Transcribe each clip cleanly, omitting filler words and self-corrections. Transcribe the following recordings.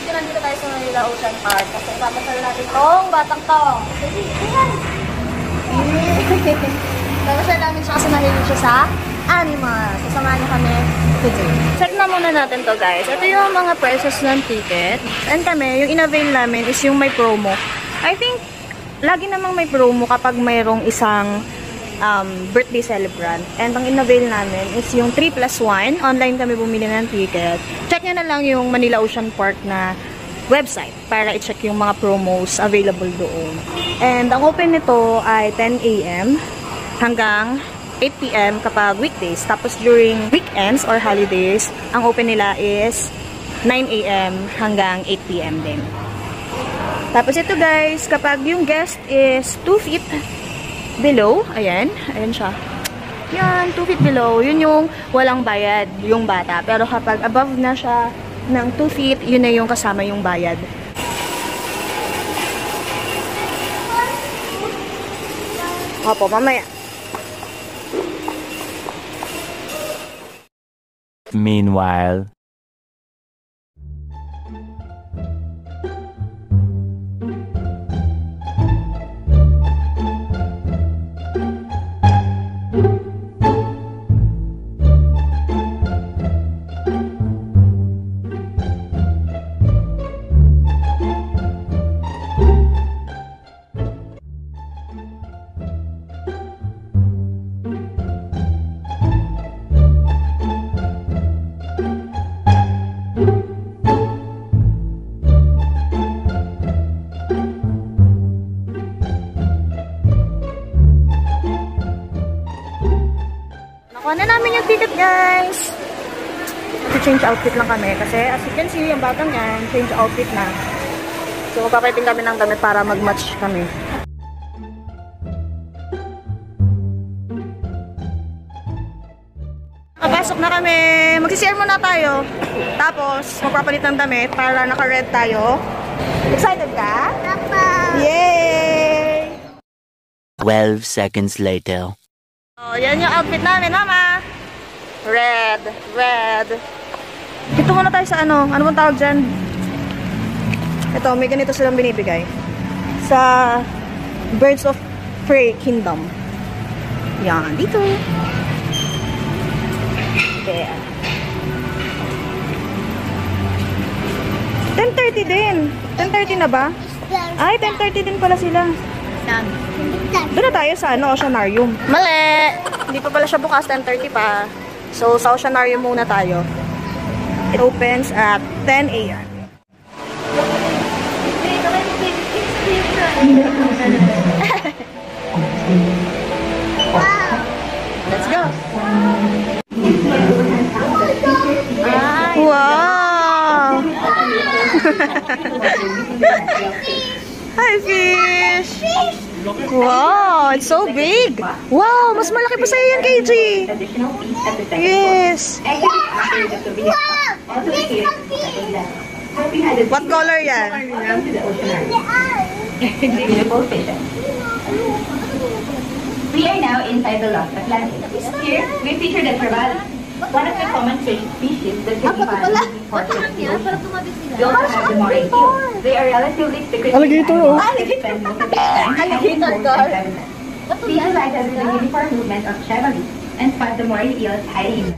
dito nandito tayo sa Manila Ocean Park kasi ipapasal natin tong batang to. Ayan! Ipapasal namin siya kasi mahilig siya sa animals. Sasamahan niyo kami today. Check na muna natin to guys. Ito yung mga prices ng ticket. And kami, yung in-avail namin is yung may promo. I think, lagi namang may promo kapag mayroong isang birthday celebrant. And ang in-avail namin is yung 3+1. Online kami bumili ng ticket. Check nyo na lang yung Manila Ocean Park na website para i-check yung mga promos available doon. And ang open nito ay 10 AM hanggang 8 PM kapag weekdays. Tapos during weekends or holidays, ang open nila is 9 AM hanggang 8 PM din. Tapos ito guys, kapag yung guest is 2 feet below, ayan siya. Yan, 2 feet below, yun yung walang bayad, yung bata. Pero kapag above na siya ng 2 feet, yun na yung kasama yung bayad. Opo, mamaya. Meanwhile, nakuha na namin yung ticket guys. Change outfit lang kami kasi as you can see, yung batang yan, change outfit na. So magpapating kami ng damit para mag-match kami. Nakapasok na kami. Magsishare muna tayo. Tapos magpapalit ng damit para naka-red tayo. Excited ka? Yay! 12 seconds later. Oh, yan yung outfit namin, mama. Red. Dito muna tayo sa ano bang tawag dyan? Ito, may ganito silang binibigay. Sa Birds of Prey Kingdom. Yan, dito. There. 10:30 din. 10:30 na ba? Ay, 10:30 din pala sila. Doon na tayo sa Oceanarium. Mali! Hindi pa pala siya bukas, 10:30 pa. So, sa Oceanarium muna tayo. It opens at 10 AM. Let's go! Wow! Hi, fish! Wow, it's so big! Wow, mas malaki pa sa'yo yan, KG! Yes! What color yan? We are now inside the Lost Atlantic. Here, we feature the Trevally, one of the common fish species that can be found in deep-water seals. We also have the moray eels. They are relatively secretive animals that spend most of their time in boats and sediments. Visualized as the uniform movement of Trevally and spot the moray eels hiding.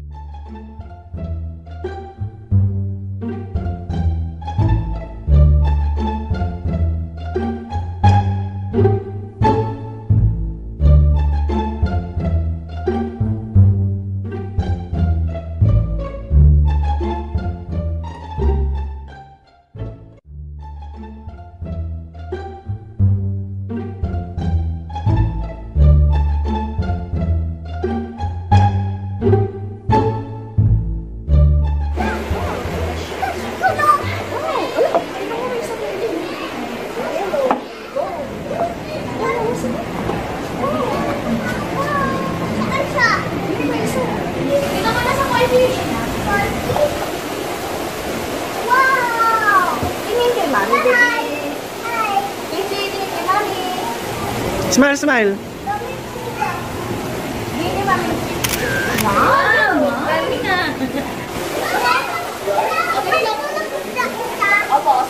Smile, smile. Wow! Galing na. Opo,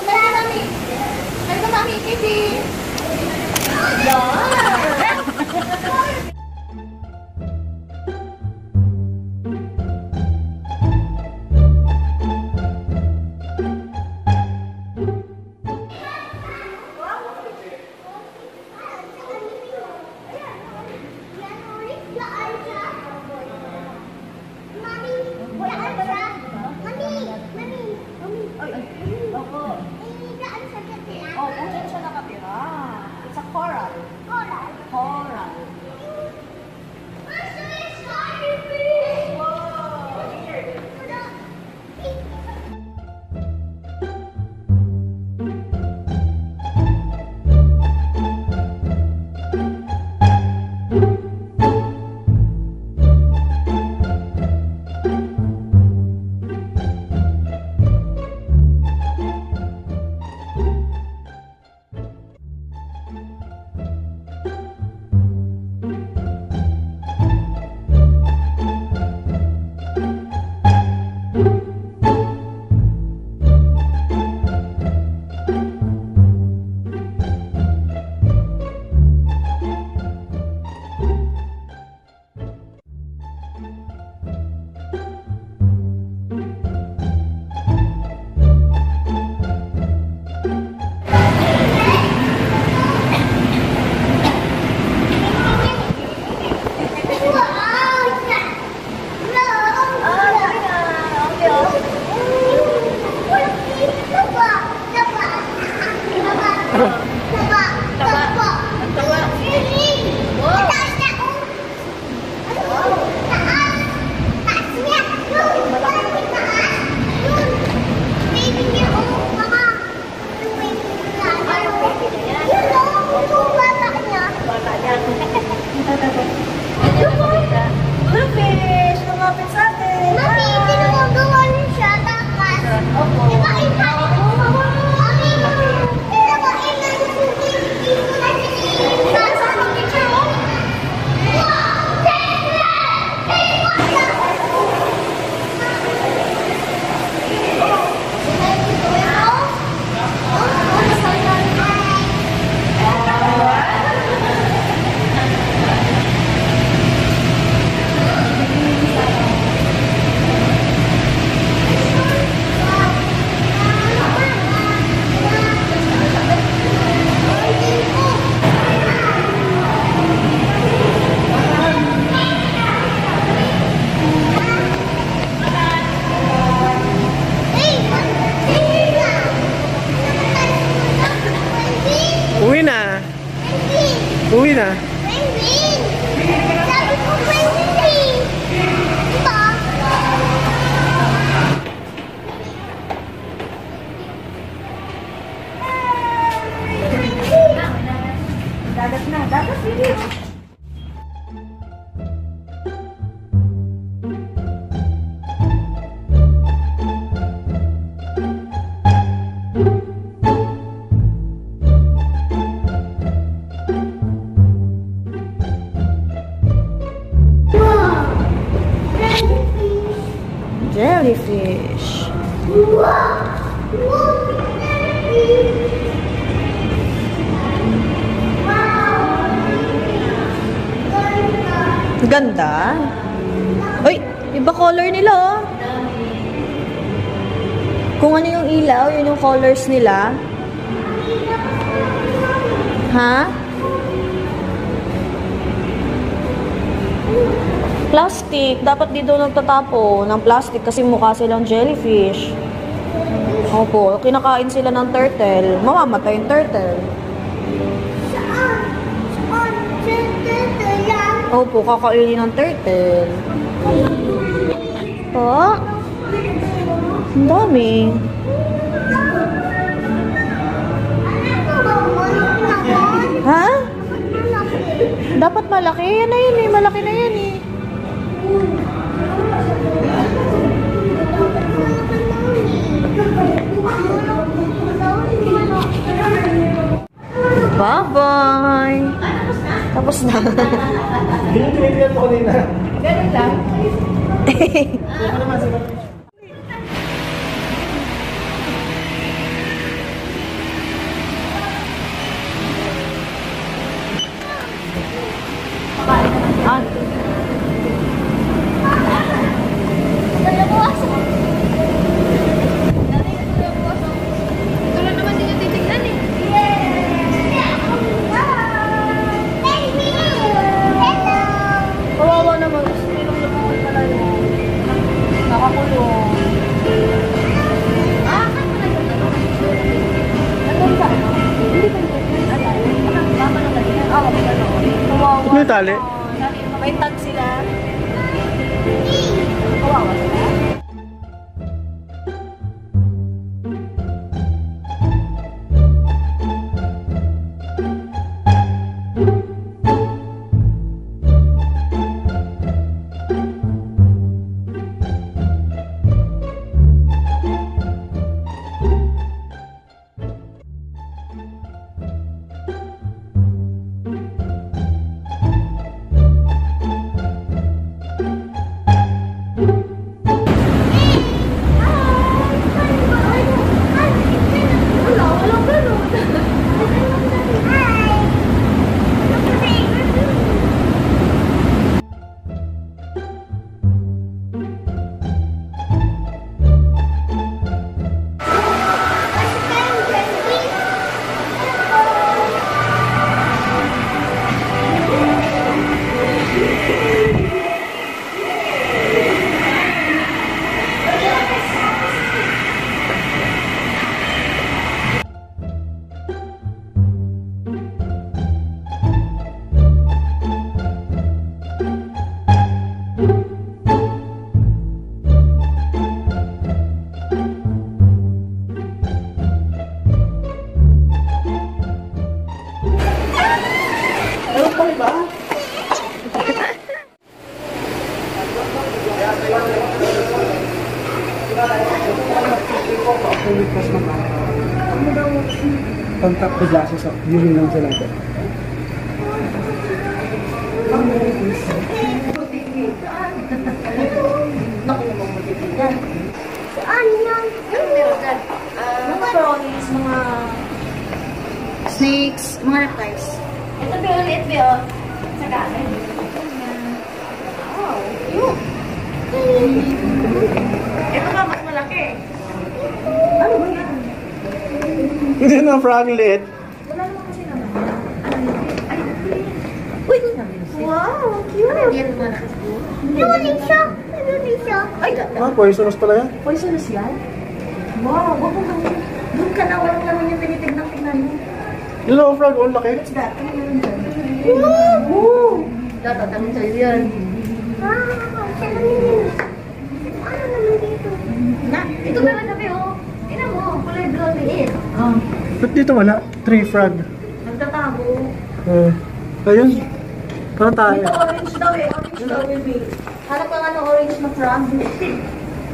Ganda. Uy, iba color nila oh. Kung ano yung ilaw, yun yung colors nila. Ha? Plastic. Dapat dito nagtatapo ng plastic kasi mukha silang jellyfish. Opo, kinakain sila ng turtle. Mamamatay yung turtle. Opo, kakainin ng turtle. Po? Ang dami. Ha? Dapat malaki. Yan na yun eh. Malaki na yan eh. Bye-bye. Tapos na. Binibigyan mo kanina. Ganun lang. Ah. Ito lang naman din yung titignan eh. Kawawa naman. Sinilong na po pala yun. Nakakulong. Kawawa. May tali. May tag sila. Kawawa sila. Pang-top the glasses of yun lang sila ito. Mga prawnies, mga snakes, mga reptiles. Ito ba yung liit ba? Sa kanan. Wow, yun. Ito ka, mas malaki. Ano ba yan? Hindi na frog liit. Wala naman kasi naman. Uy! Wow, cute! Ano yan mga nakasbo? Ay, Ah, poisonous pala yan. poisonous yan? Wow, wag mo naman. Doon ka na, walang naman yung tinitignan-tignan mo. Hello, frog. Ang laki. What's that? Ano naman dyan? Wow! Tatanong sa'yo yan. Na, Ito talaga ba oh? Tingnan mo, kulay brown liit. Ba't dito wala? Tree frog. nagtatago. Ayun. Parang tayo. Dito orange daw eh. Orange daw eh. Hanap ka nga ng orange na frog.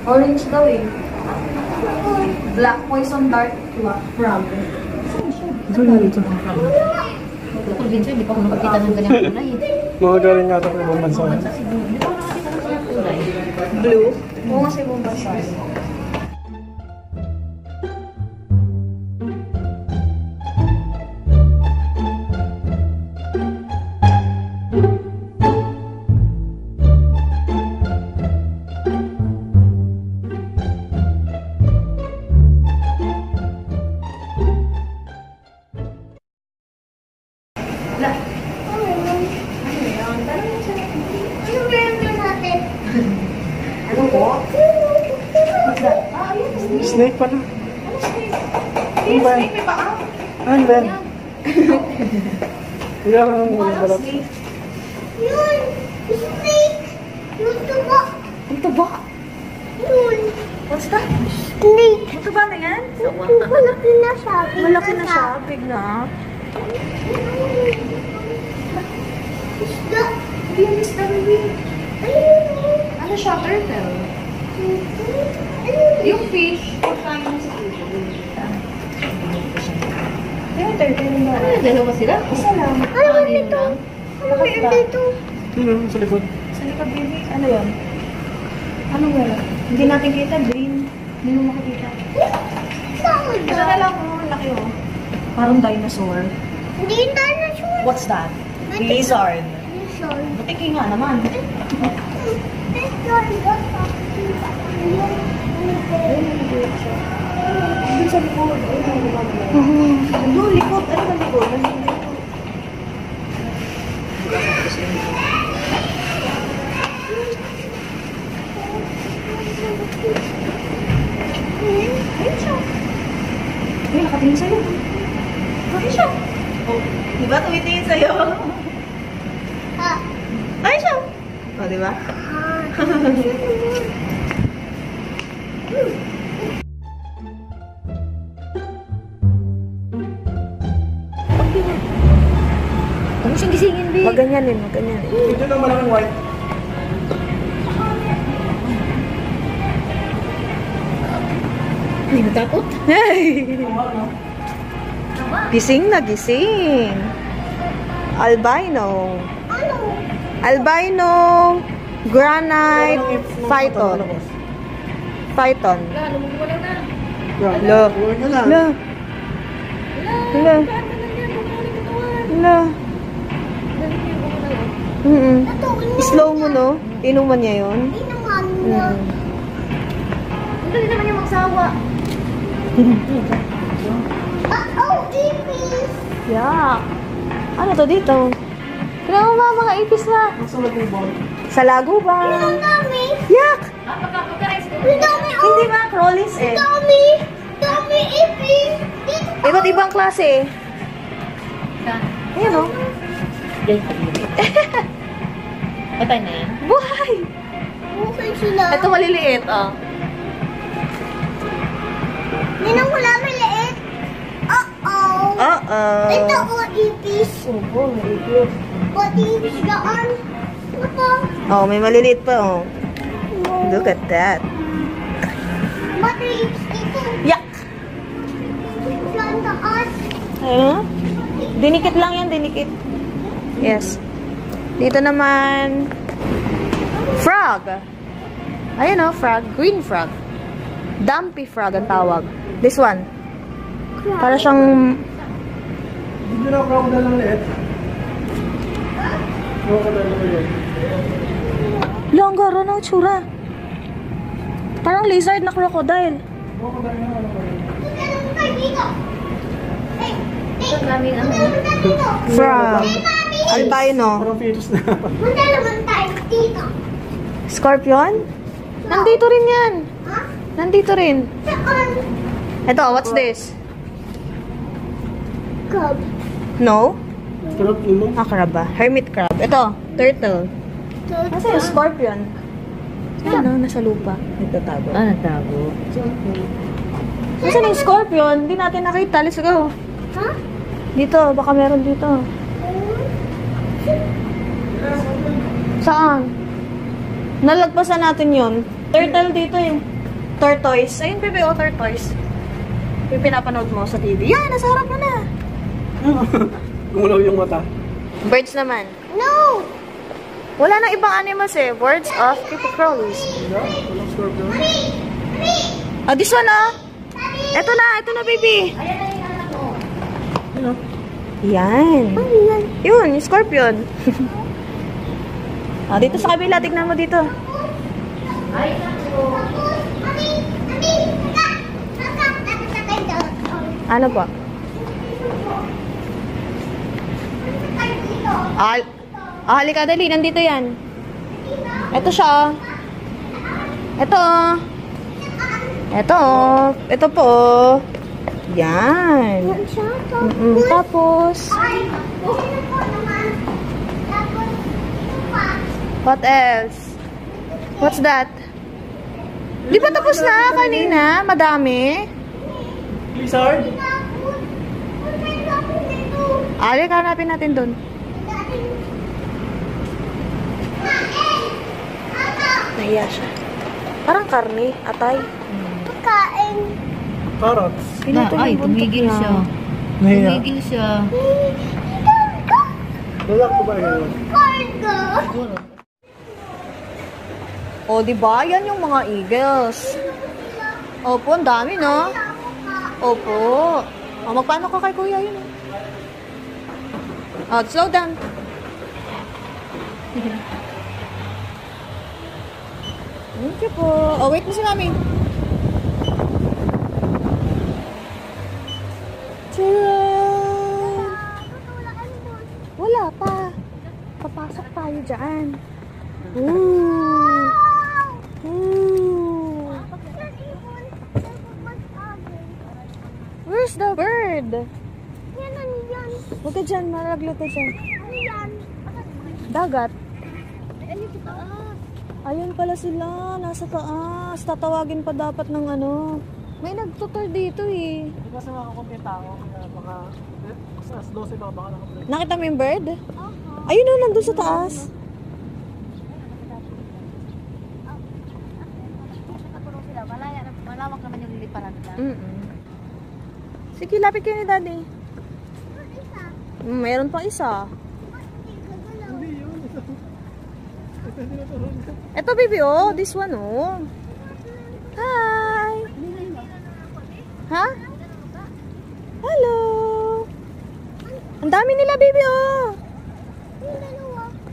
Orange daw eh. Black poison dart frog. Ito na dito. Kung Vince, hindi pa ako nakakita ng ganyang kulay eh. Mga galing nga ito ng ibang bansa. Hindi pa ako nakakita ng ganyang kulay. Blue? Oo nga sa ibang bansa. Snake pala. Ano ba? Snake, may paa. Ano ba? Hindi ako nang mga balat. Yun! Snake! Yung tuba! Ang taba. Yun! What's that? Snake! Ang taba na yan? Malaki na siya. Malaki na siya. Big na. Isda! Bilis na rin. Ano siya? Turtle. Yung fish, pagkain mo sa fish. Yung turtle na. Ano, dalawa sila? Isa lang. Ano ba nito? Ano ba dito? Ano, sa likod. Sa likod, baby. Ano yun? Anong wala? Hindi natin kita. Green. Hindi mo makikita. Saan Ito na lang. Ang laki oh. Parang dinosaur. Hindi yung dinosaur. What's that? Lizard. Dinosaur. Matiki nga naman. Doon sa likod. Doon, likod. Ano ba likod? Ayun siya. Ay, nakatingin sa'yo. Ayun siya. Oh, diba tumitingin sa'yo? Ah. Ayun siya. Oh, diba? Huwag mo siyang gisingin, babe. Maganyanin, maganyanin. Ito na malaking white. Ay, natakot. Gising na gising. Albino. Ano? Albino granite python. Python. Lo. Huwag na lang. Lo. Lo. Lo. Ito, Slow mo, no? Inuman niya yun. inuman mo. Ang galing naman yung magsawa. Oh, ipis! Yeah. Ano to dito? Tignan mo ba mga ipis na? Nasa lagong ball. Sa lago ba? Ang dami! Yak! Ang dami! Oh! Hindi ba? Crawlies eh. Dami! Dami ipis! Dito! Iba't ibang klase. Ayan o. Patay na yan. Buhay! Bukay sila. Ito maliliit, oh. Ninang wala maliit. Uh-oh. Uh-oh. Ito o ipis. Opo, maliliit. O ipis daan. Ito. Oh, may maliliit pa, oh. Look at that. Ba't may ipis dito? Yak! Saan taas? Ayun. Dinikit lang yan, dinikit. Yes. Dito naman, frog. Ayun oh, frog. Green frog. Dumpy frog ang tawag. This one. Para siyang... Hindi na crocodile lang liit. Crocodile lang liit. Langgaro na tsura. Parang lizard na crocodile. Crocodile na ano ba yun? Meron tayo dito. Ito daming ano. Meron tayo dito. Frog. Albino. Parang fetus na. Punta naman tayo dito. Scorpion? Nandito rin yan. Ha? Nandito rin. Saan? Ito, what's this? Crab. No? Crab ulo. Ah, crab ba? Hermit crab. Ito, turtle. Nasa yung scorpion? Ano, nasa lupa. Nagtatago. Ah, natago. Nasa yung scorpion? Hindi natin nakita. Let's go. Ha? Dito, baka meron dito. Saan? Nalagpasan natin yun. Turtle dito eh. Tortoise. Ayun, bebe, oh, tortoise. Yung pinapanood mo sa TV. Yan, nasa harap mo na. Gumulaw yung mata. Birds naman. No! Wala nang ibang animals eh. Birds of Pipistrellus. Wala? Walang scorpion. Oh, this one oh. Ito na, baby. Ano? Yan. Yun, yung scorpion. Oh, dito sa kabila, tignan mo dito. Ano po? Halika, dali. Nandito yan. Ito siya. Ito. Ito po. Yan. Tapos, Ay, sino po naman? Tapos, ito pa. what else? What's that? Di ba tapos na kanina? Madami? Blizzard? Tapos, may tapos dito. Ali, hanapin natin dun. Nahiya siya. Parang karne, atay. Kain. Carrots. Ay, tumigil siya. Nahiya. siya. Lalak ko ba yun? Cargo. O, di ba? Yan yung mga eagles. Opo, ang dami, no? Opo. O, magpaano ka kay kuya yun? O, slow down. Thank you po. O, wait mo si mami. Tcharam! Wala pa. Papasok tayo dyan. Ooh. Ooh. Where's the bird? Yan, ano yan? Huwag ka dyan, malaglag ka dyan. Ano yan? Dagat. Ano ito? Ayun pala sila, nasa taas. Tatawagin pa dapat ng ano. May nagtutor dito eh. Hindi kasi makakunti tao. Kaya baka, as 12 pa baka nakapunti. Nakita mo yung bird? Ayun na, nandun sa taas. Malawak naman yung liliparan nila. Sige, lapit kayo ni daddy. Mayroon pang isa. Hindi yun. Eto baby oh, this one oh. Hi! Ha? Hello! Ang dami nila baby oh.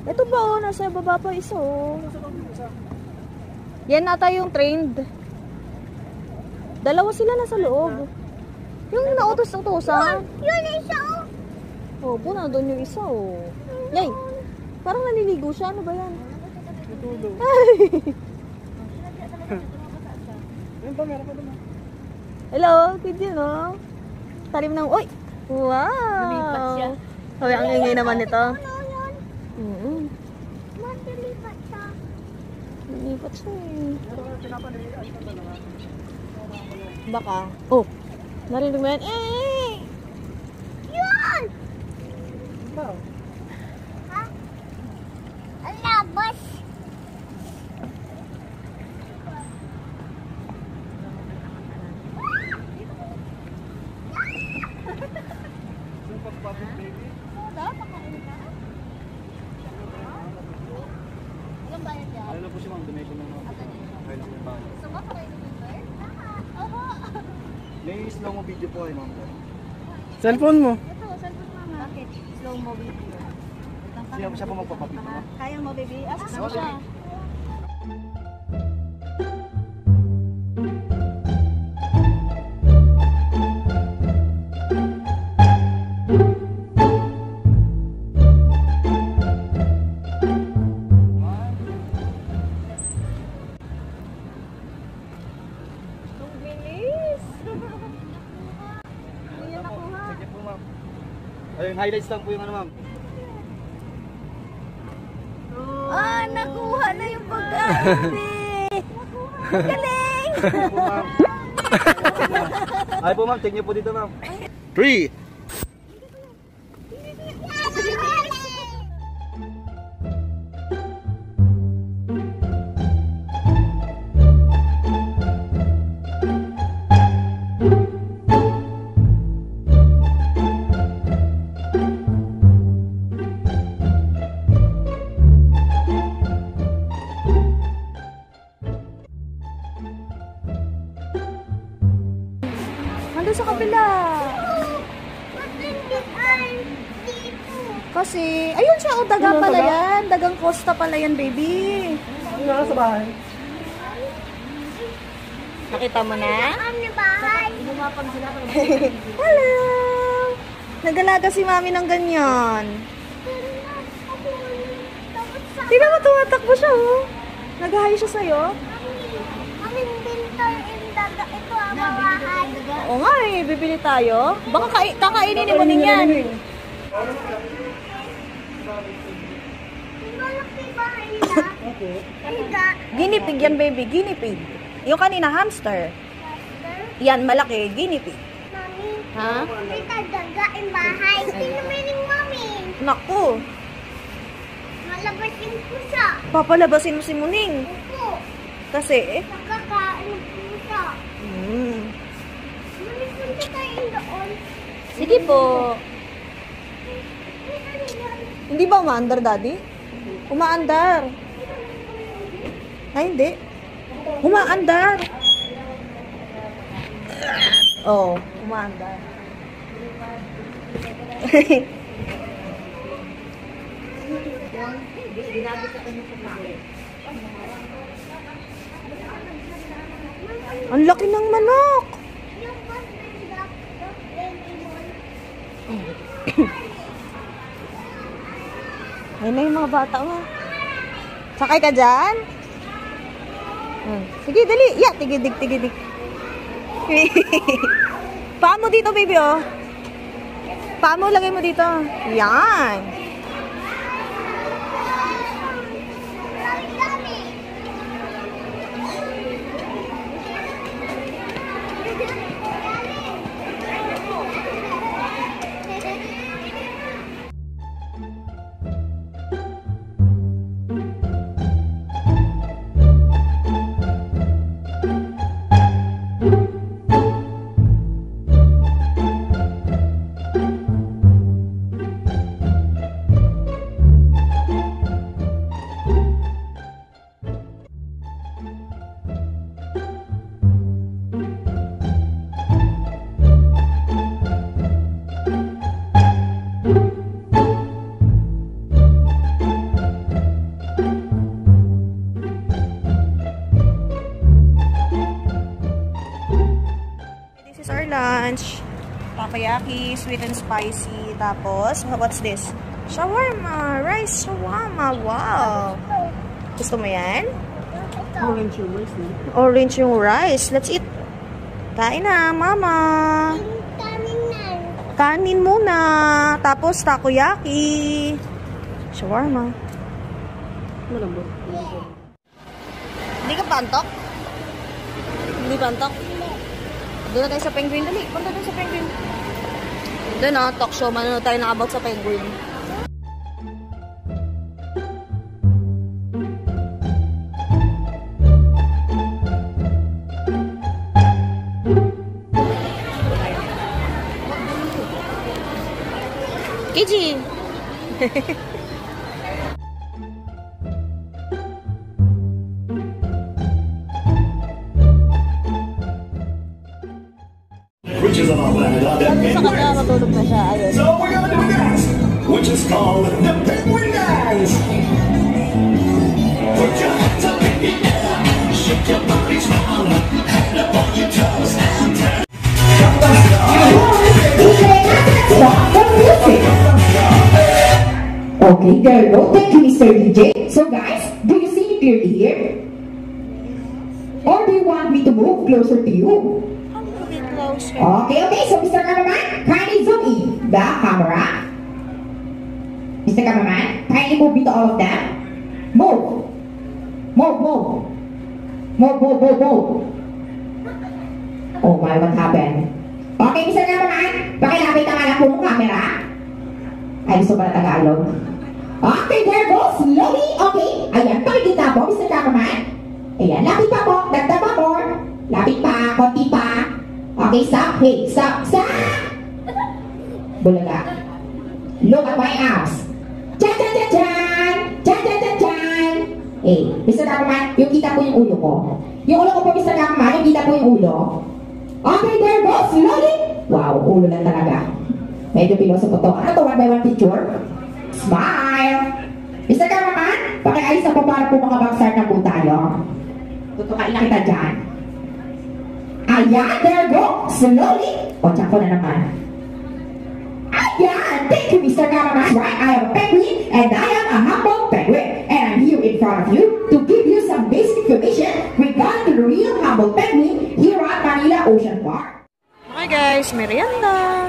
Ito pa oh, nasa baba pa isa oh. Yan nata yung trained. Dalawa sila nasa loob. Yung nautos-utosan. Yun isa oh. Oh, po nandun yung isa oh. Yay! Parang naliligo siya. Ano ba yan? Natulog. Ayun pa, meron pa doon. Hello, kid yun oh. Talim ng, uy! Wow! Lumipat siya. Sabi, ang ingay naman nito. Ano yun? Matilipat siya. Lumipat siya eh. Pero pinapalian ko na naman. Baka. Oh! Narinig mo yan? Eh! Yun! Ikaw. Ha? Ang labas. Super puppet baby. Ano na po si ma'am, donation na naman. Okay lang yung bahay. May slow mo video po ay ma'am. Cellphone mo. Bakit? Slow mo video. Siya po magpapapito ma'am. Kaya mo baby? Ask mo siya. Sige po ma'am. Ayun, highlights lang po yung ano ma'am. Ah, nakuha na yung pagkain. Galing! Sige po ma'am. Ay po ma'am, check niyo po dito ma'am. 3. Nandun sa kabila. Matindi ay dito. Kasi, ayun siya, o daga pala yan. Dagang costa pala yan, baby. Ano na sa bahay? Nakita mo na? Ano bahay? Hello! Nagalaga si mami ng ganyan. Tingnan mo, tumatakbo siya, oh. Nag-hi siya sa'yo. Aming winter in the ito ang bahay. Oo nga eh, bibili tayo. Baka kakainin mo din yan. Malaki bahay nila. Higa. Guinea pig yan, baby. Guinea pig. Yung kanina, hamster. Yan, malaki. Guinea pig. Mami, Ha? may tagagain bahay. Sino meaning mami? Naku. Malabasin ko siya. Papalabasin mo si Muning. Opo. Kasi, Nakakain ko siya. Mami, punta tayo doon. Sige po. May ano yan? Hindi ba umaandar, Daddy? Umaandar. Ay, hindi. Umaandar. Oo, umaandar. Ang laki ng manok. Yung pag-drop animal. Ayun na yung mga bata mo. Sakay ka dyan? Sige, dali. Yeah, tigidig, tigidig. Paa mo dito, baby, oh. Paa mo, lagay mo dito. Yan. Dami-dami. This is our lunch. Takoyaki, sweet and spicy. Tapos, what's this? Shawarma. Rice shawarma. Wow. Gusto mo yan? Orange yung rice, eh. Orange yung rice. Let's eat. Kain na, mama. Kanin na. Kanin muna. Tapos, takoyaki. Shawarma. Malambot. Hindi ka pantok? Hindi pantok? Doon na tayo sa penguin. Dali, punta doon sa penguin. Doon na, talk show. Manonood tayo na about sa penguin. KG! Creatures on our planet are the Sa kanya, penguins. matulog na siya. Ayun. So we're gonna do a dance, which is called the penguin dance. Put your hands up in the air, shake your bodies round, hand up on your toes and turn. Okay, there you go. Thank you, Mr. DJ. So guys, do you see me clearly here? Or do you want me to move closer to you? Closer. Okay, so Mr. Cameraman, kindly zoom in the camera. Mr. Cameraman, kindly move into all of them. Move. Move, move. Move, move, move, move. Oh my, what happened? Okay, Mr. Cameraman, pakilapit ang anak ko ng camera. Ay, gusto pala Tagalog. Okay, there goes. Slowly. Okay. Ayan, pakikita po, Mr. Cameraman. Ayan, lapit pa po. Dagdag pa more. Lapit pa, konti pa. Okay, stop. Hey, stop, stop. Bulaga. Look at my arms. Chan, chan, chan, chan. Chan, chan, chan, chan. Eh, Mr. Cameraman, yung kita po yung ulo ko. Yung ulo ko po, Mr. Cameraman, yung kita po yung ulo. Okay, there goes. Slowly. Wow, ulo lang talaga. Medyo piloso po to. Ano to? One by one picture? Smile! Mr. Cameraman, pakiayos na po para po makabagsar na po tayo. Tutukain na kita dyan. Ayan, there go. Slowly. O, tiyan ko na naman. Ayan, thank you, Mr. Cameraman. Right, I am a penguin, and I am a humble penguin. And I'm here in front of you to give you some basic information regarding the real humble penguin here at Manila Ocean Park. Okay guys, merienda.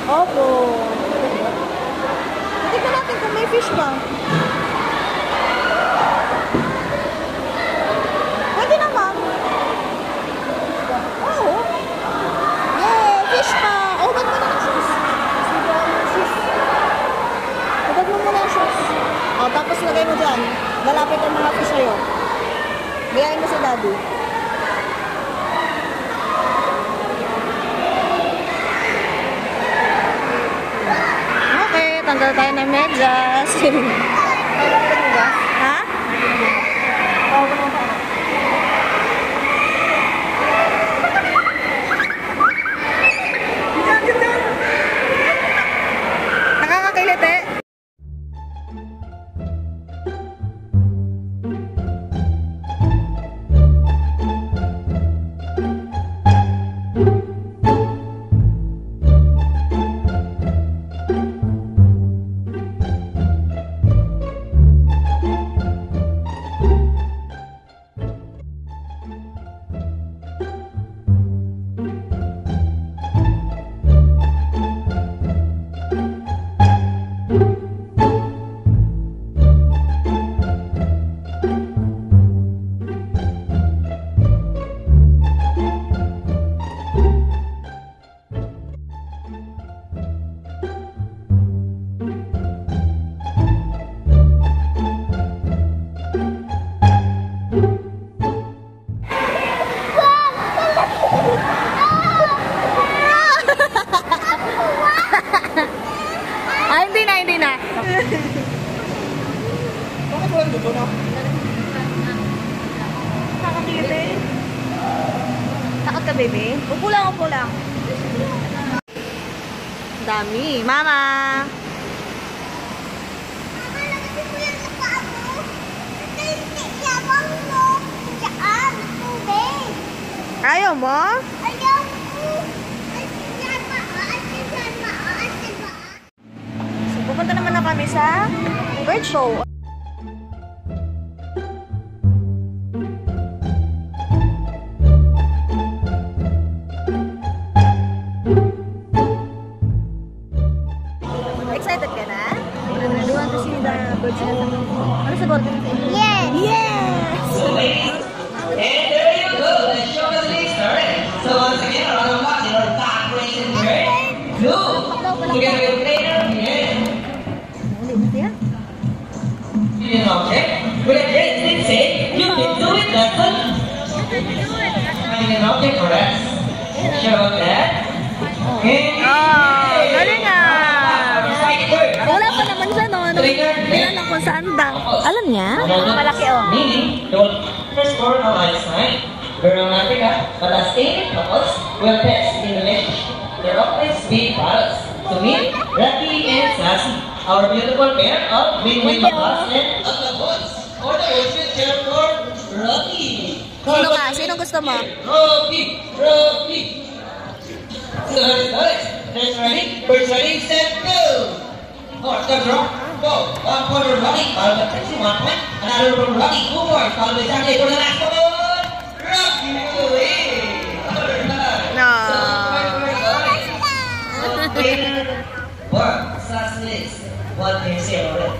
Opo. Tignan natin kung may fish ba. Pwede naman. Oo. Yay! Fish pa! Oh, ba't mo na ang shoes? Ba't mo muna ang shoes? Oh, tapos lagay mo dyan. Lalapit ang mga fish sa'yo. Biyahin mo si Daddy. Tanggal tayo ng medyas. Ha? Nakakakilit eh. Hindi na. Bakit walang duto na? Nakakakili, babe. Takot ka, baby? Upo lang, upo lang. Dami. Mama! Ayaw mo? So, pupunta naman na kami sa bird show. Excited ka na? Do you want to see the bird show? Ano sagot? Yes! Yes! And there you go, the show has been started. So once again, a round of applause in our top racing here. Together with trainer here. An object with a great thing say, you can do it, Dustin. Finding an object for us. Show that. Okay. Galing nga! Wala pa naman siya, no? Tingnan lang kung saan daw. Alam niya? Malaki, oh. Meaning, don't first born on our side. Veronica, but as stated couples will test in relationship. There always be battles. To meet Rocky and Sassy, our beautiful pair of win-win battles and octopus. Or the ocean chair for Rocky. Sino ka? Sino gusto mo? Rocky! Rocky! First ready, set, go! Horse, the drop, go! 1 quarter Rocky, followed by Trixie, 1 point. Another from Rocky, 2 points, followed by Sanjay for the last one. Rocky, No. One, Sassy, what can you say about it?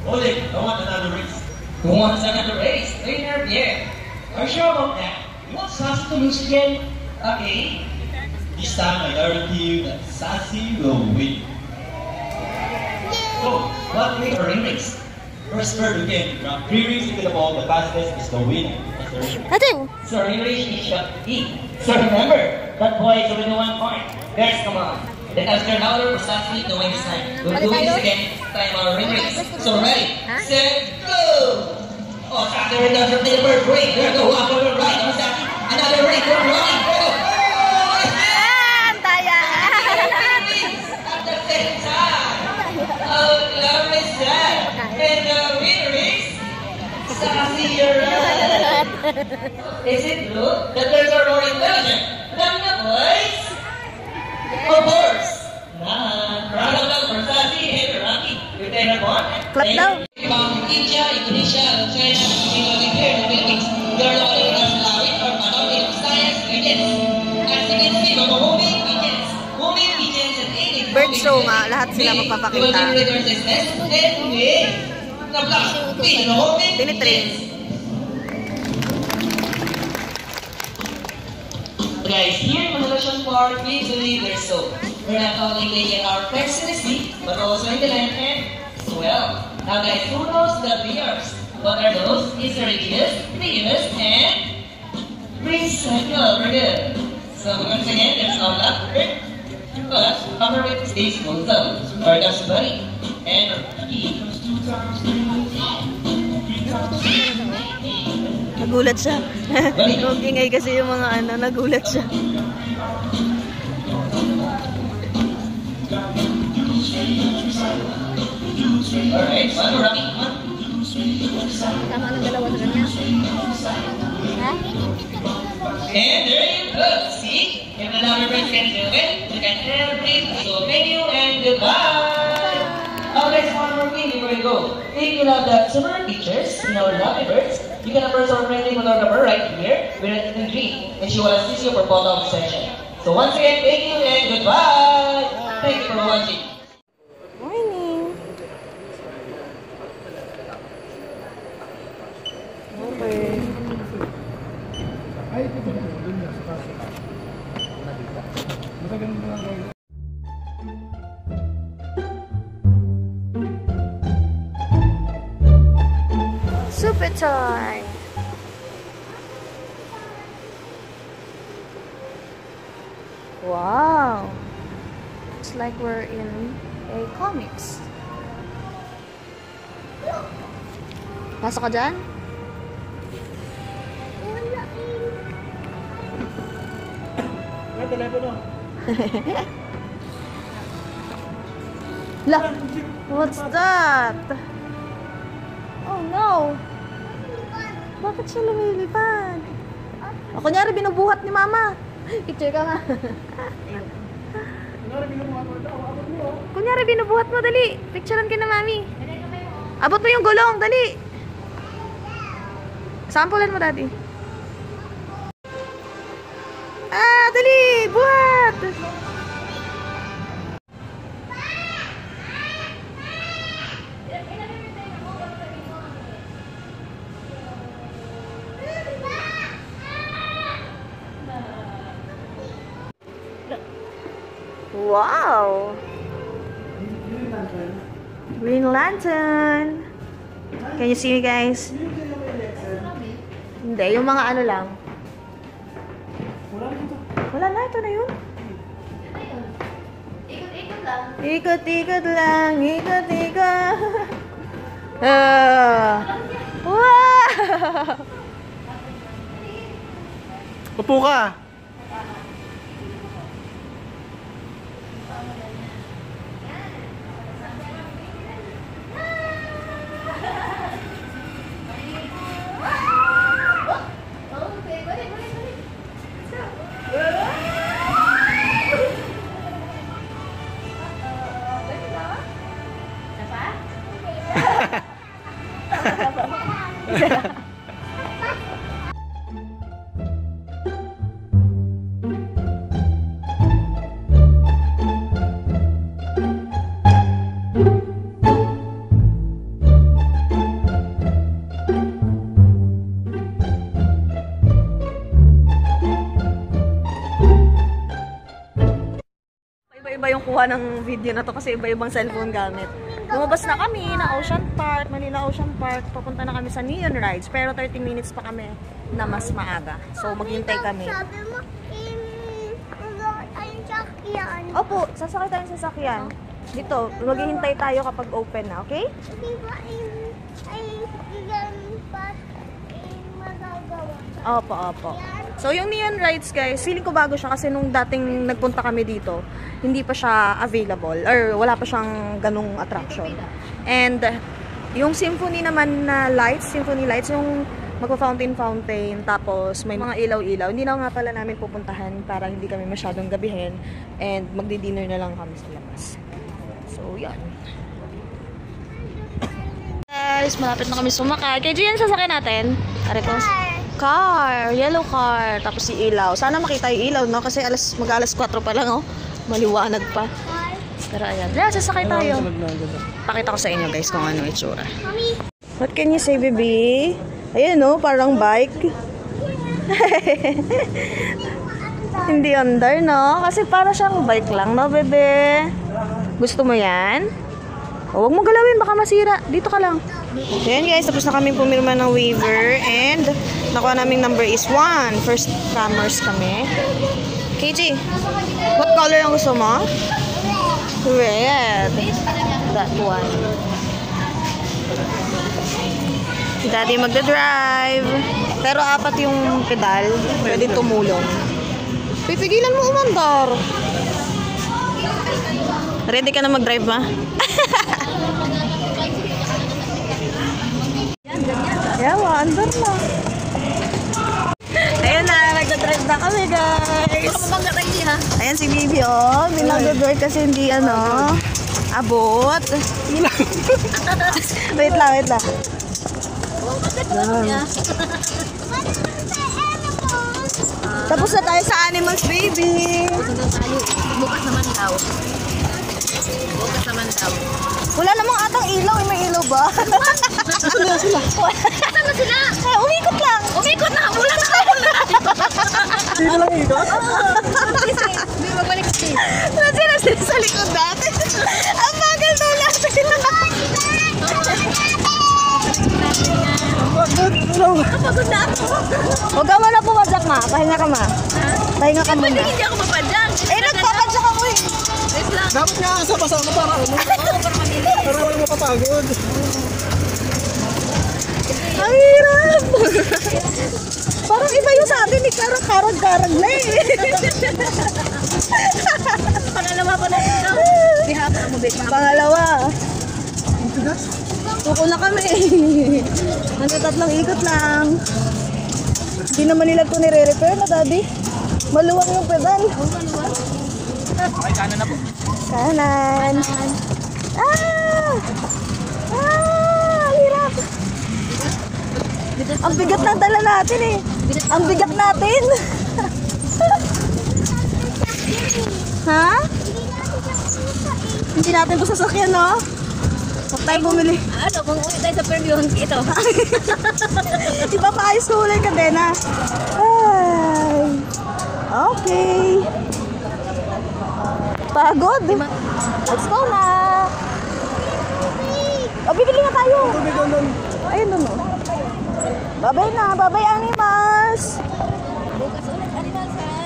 Oleg, I want another race. Who wants another race? Winner, yeah. Are you sure about that? You want Sassy to lose again? Okay. This time I guarantee you that Sassy will win. So, what Ring or ring race? first bird again, drop 3 rings into the ball, the fastest is the winner. That's the ring. Ate, So ring race is shot E. So remember, that boy is only 1 point. Girls, come on. Let us turn louder for Sassy to win this time. We'll do this again, time our ring race. So ready, set, go! Oh, Sassy returns from the first ring. There go, one for the right. Oh, Sassy, another ring for the right. There go. At the same time. Oh, love is that. And the winner is Sassy, you're right. Is it true that girls are more intelligent than the boys? Of course. Nah, round of applause for Sassy and Rocky. Your favorite one? Clap daw. From India, Indonesia, China, Singapore, and the Philippines. They are all in Islamic or Arabic science agents. As you can see, mga moving agents, and alien. Bird show nga, lahat sila magpapakita. Tinitrain. Guys, here in Manalasan Park, we believe there's so. We're not only laying our pets in the sea, but also in the land and as well. Now guys, who knows the beers? What are those? It's reduce, and recycle. We're good. So once again, there's all that. But cover with stays full zone. Or that's buddy. And Nagulat siya. Nagingay kasi yung mga ano, nagulat siya. alright, one Rocky, one. Tama ng dalawa sa kanya. Ha? And there you go. See? If the number friends can do it, you can help it. So thank you and goodbye. Now guys, one more thing before we go. If you love the summer pictures in our lovely birds, you can approach our friendly photographer right here with an green, and she will assist you for photo session. So once again, thank you and goodbye. Thank you for watching. Morning. Okay. Super time. Wow. It's like we're in a comics. Pasok ka dyan? May telepono. La, what's that? Oh no. Bakit siya lumilipad? O, kunyari binubuhat ni mama. Picture ka nga. Kunyari binubuhat mo, dali. Picturean ka na mami. Abot mo yung gulong, dali. Sampulan mo, daddy. Ah, dali, buhat. Wow! Green Lantern. Can you see me, guys? Hindi, yung mga ano lang. Wala na, ito na yun. Ikot-ikot lang. Ikot-ikot lang, ikot-ikot. Wow! Upo ka. Okay, balik. Iba-iba yung kuha ng video na to kasi iba-ibang cellphone gamit. Lumabas na kami na Ocean Park, Manila Ocean Park. Papunta na kami sa Neon Rides. Pero 30 minutes pa kami na mas maaga. So maghintay kami. Sabi mo, ay sakyan. Opo, sasakay tayo sa sasakyan. Dito, maghihintay tayo kapag open na, okay? Di ba ay yan pa magagawa? Opo. So, yung Neon Rides, guys, feeling ko bago siya kasi nung dating nagpunta kami dito, hindi pa siya available or wala pa siyang ganung attraction. And, yung symphony naman na lights, symphony lights, yung magpa-fountain, tapos may mga ilaw-ilaw. Hindi na nga pala namin pupuntahan para hindi kami masyadong gabihin and magdi-dinner na lang kami sa labas. So, yan. Guys, malapit na kami sumakay. Kaya yan sasakyan natin. Arito. Car, yellow car, tapos si ilaw. Sana makita yung ilaw, no? Kasi mag-alas 4 pa lang, oh. Maliwanag pa. Pero ayan. Yeah, sasakay tayo. Pakita ko sa inyo, guys, kung ano itsura. What can you say, baby? Ayan, no? Parang bike. Hindi under, no? Kasi para siyang bike lang, no, bebe? Gusto mo yan? O, huwag mo galawin, baka masira. Dito ka lang. Ayan, guys, tapos na kami pumirma ng waiver and nakuha naming number is 1. First comers kami. KG, what color ang gusto mo? Red. That one. Si Daddy magdadrive. Pero 4 yung pedal. Pwede tumulong. Pipigilan mo umandar. Ready ka na mag-drive ba? Yeah, andar na. Ayun na, nagda-drive na kami, guys. Ayan si Bibi, oh. Binag-drive kasi hindi, abot. Wait lang. Tapos na tayo sa Animals, baby. Bukas naman daw. Wala namang atang ilaw. May ilaw ba? Sila. Saan na sila? Ay, umikot lang. Umikot na! Wala na! Sino lang ikot? Hindi magbalik si Sila sa likod natin. Ang bagal daw natin. Kapagod na ako. Huwag ka muna pumadyak, ma. Pahinga ka, ma. Pahinga ka muna. Hindi ako mapadyan. Nagpapadyak ako eh. Wait lang. Dapat nga kasama para ano? Para wala mapapagod. Ang hirap. Parang iba yung sa atin, parang karag-karag na eh. Pangalawa pa na ito. Di hapa mo, bet. Pangalawa. Tuko na kami. Hanggang 3 ikot lang. Hindi naman nila ito nire-repair na, Daddy. Maluwag yung pedal. Okay, kanan na po. Kanan. Hirap. Ang bigat ng dala natin eh. Ang bigat natin. Ha? Hindi natin ito sasakyan, no? Huwag tayo bumili. Ano, kung uwi tayo sa Permion, ito. Di ba paayos ko ulit yung kadena? Ay. Okay. Pagod. Let's go na. O, bibili na tayo. Ayun doon, no? Bye-bye na. Bye-bye, animals.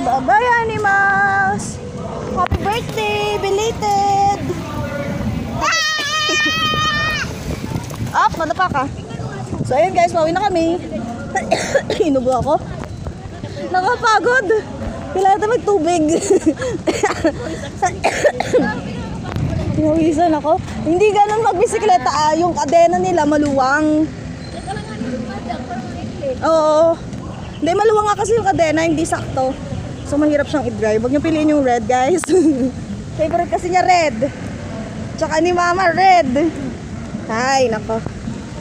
Bye-bye, animals. Happy birthday, belated. Up, madapa ka. So, ayun guys, pauwi na kami. Hinubo ako. Nakapagod. Kailangan na magtubig. Pinawisan ako. Hindi ganun magbisikleta. Yung kadena nila maluwang. Oo. Hindi, maluwang nga kasi yung kadena. Hindi sakto. So, mahirap siyang i-drive. Huwag niyo piliin yung red, guys. Favorite kasi niya red. Tsaka ni Mama, red. Ay, nako.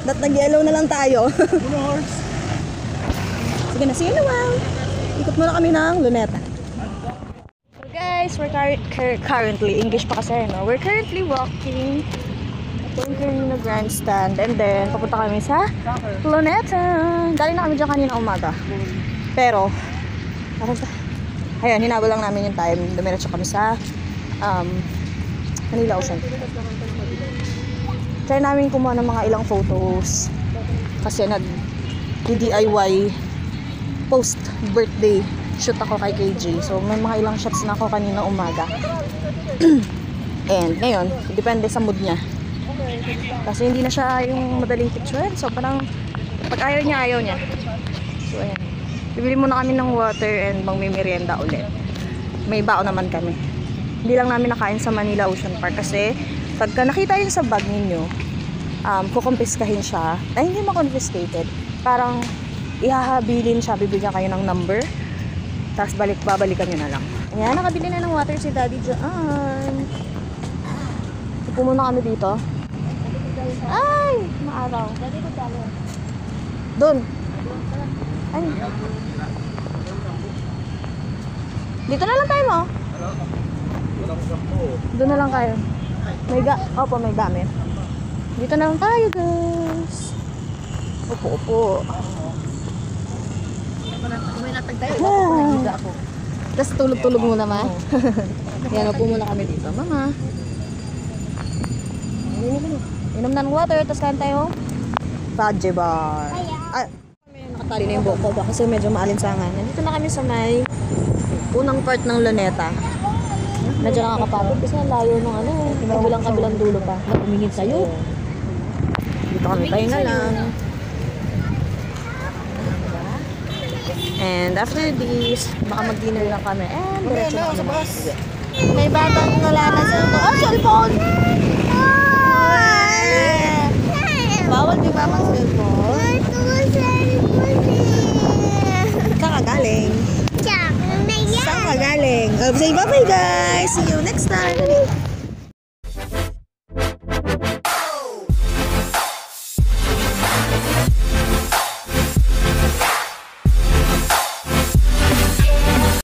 That nag-yellow na lang tayo. Sige na, see you in a while. Ikot muna kami ng Luneta. So guys, we're currently, English pa kasi, no? We're currently walking na grandstand and then papunta kami sa Luneta. Galing na kami dyan kanina umaga. Pero, ayun, hinabol lang namin yung time. Dumiretso kami sa Manila Ocean. Try namin kumuha ng mga ilang photos kasi nag-DIY post-birthday shoot ako kay KJ. So, may mga ilang shots na ako kanina umaga. And ngayon, depende sa mood niya. Kasi hindi na siya yung madaling picture. So, parang pag ayaw niya. So, ayan. Bibili muna kami ng water and magmimerienda ulit. May bao naman kami. Hindi lang namin nakain sa Manila Ocean Park kasi pagka nakita yun sa bag ninyo, kukumpiskahin siya. Ay, hindi ma-confiscated. Parang ihahabilin siya, bibigyan kayo ng number. Tapos babalikan nyo na lang. Ayan, nakabili na ng water si Daddy dyan. Upo muna kami dito. Ay, maaraw. Doon. Ay. Dito na lang tayo mo. Doon na lang kayo. Opo, may gamit. Dito na lang tayo, guys. Upo. Tapos tulog-tulog muna, ma. Yan, upo muna kami dito, mama. Inom na ng water, tapos kain tayo. Fudge bar. Nakatali na yung buhok ko kasi medyo maalinsangan. Nandito na kami sa may unang part ng Luneta. Medyo nakakapagod kasi layo ng kabilang dulo pa. Umingin sa'yo. Dito kami tayo na lang. And after this, baka mag-dinner lang kami. And diretso na kami. May batang wala na sa cellphone! Bawal di ba mang cellphone? Saan ka galing? Saan ka galing? Say bye-bye guys! See you next time!